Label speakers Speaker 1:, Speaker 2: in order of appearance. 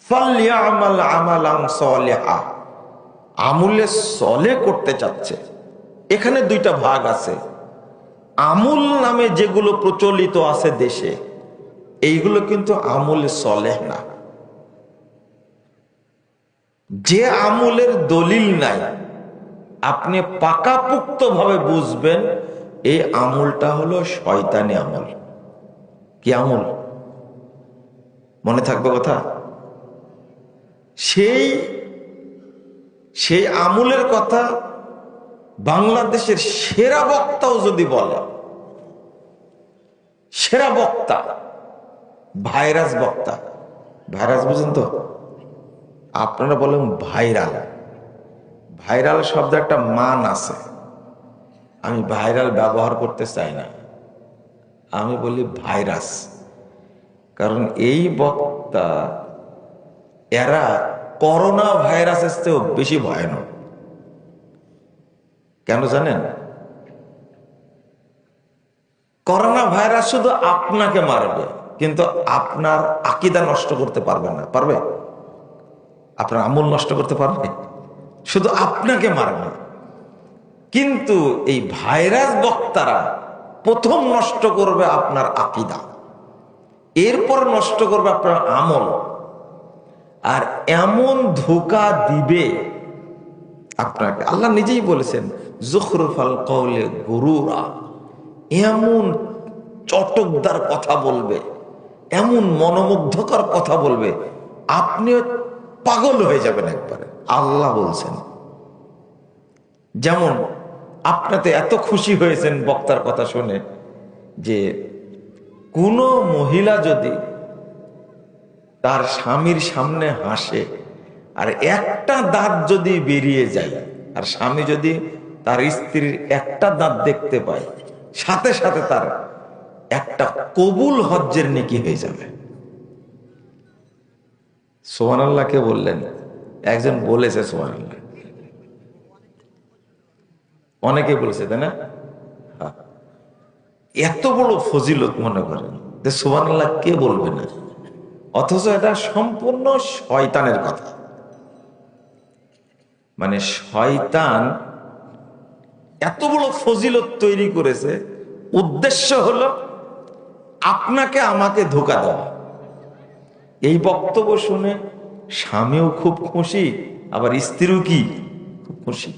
Speaker 1: ফালইয়ামাল আমালান সলিহা, আমলে সলেহ করতে চাচ্ছে। এখানে দুইটা ভাগ আছে। আমুল নামে যেগুলো প্রচলিত আছে দেশে, এইগুলো কিন্তু আমলে সলেহ না। যে আমলের দলিল নাই, আপনি পাকাপোক্ত ভাবে বুঝবেন এই আমলটা হলো শয়তানি আমল। কি আমল? মনে থাকবে কথা? সেই আমলের কথা বাংলাদেশের সেরা বক্তাও যদি বলে, সেরা বক্তা, ভাইরাস বক্তা, ভাইরাস বুঝেন তো? আপনারা বলেন ভাইরাল। ভাইরাল শব্দ একটা মান আছে। আমি ভাইরাল ব্যবহার করতে চাই না, আমি বলি ভাইরাস। কারণ এই বক্তা এরা করোনা ভাইরাসের চেয়েও বেশি ভয়ানক। কেন জানেন? করোনা ভাইরাস শুধু আপনাকে মারবে, কিন্তু আপনার আকীদা নষ্ট করতে পারবে না। পারবে? আপনার আমল নষ্ট করতে পারবে? শুধু আপনাকে মারবে। কিন্তু এই ভাইরাস বক্তারা প্রথম নষ্ট করবে আপনার আকীদা, এরপর নষ্ট করবে আপনার আমল। আর এমন ধোঁকা দিবে আপনাকে, আল্লাহ নিজেই বলেছেন যুখরুফাল কওলে গুরুরা, এমন চটকদার কথা বলবে, এমন মনোমুগ্ধকর কথা বলবে, আপনি পাগল হয়ে যাবেন একবারে। আল্লাহ বলছেন। যেমন আপনাতে এত খুশি হয়েছেন বক্তার কথা শুনে যে কোনো মহিলা যদি তার স্বামীর সামনে হাসে আর একটা দাঁত যদি বেরিয়ে যায়, আর স্বামী যদি তার স্ত্রীর একটা দাঁত দেখতে পায়, সাথে সাথে তার একটা কবুল হজ্জের নেকি হয়ে যাবে। সুবহানাল্লাহ কে বললেন? একজন বলেছে সুবহানাল্লাহ, অনেকে বলেছে, তাই না? এত বড় ফজিলত মনে করেন যে সুবহানাল্লাহ কে বলবে না? অথচ এটা সম্পূর্ণ শয়তানের কথা। মানে শয়তান এত বড় ফজিলত তৈরি করেছে, উদ্দেশ্য হলো আপনাকে আমাকে ধোঁকা দেওয়া। এই বক্তব্য শুনে স্বামীও খুব খুশি, আবার স্ত্রীও কি খুব খুশি।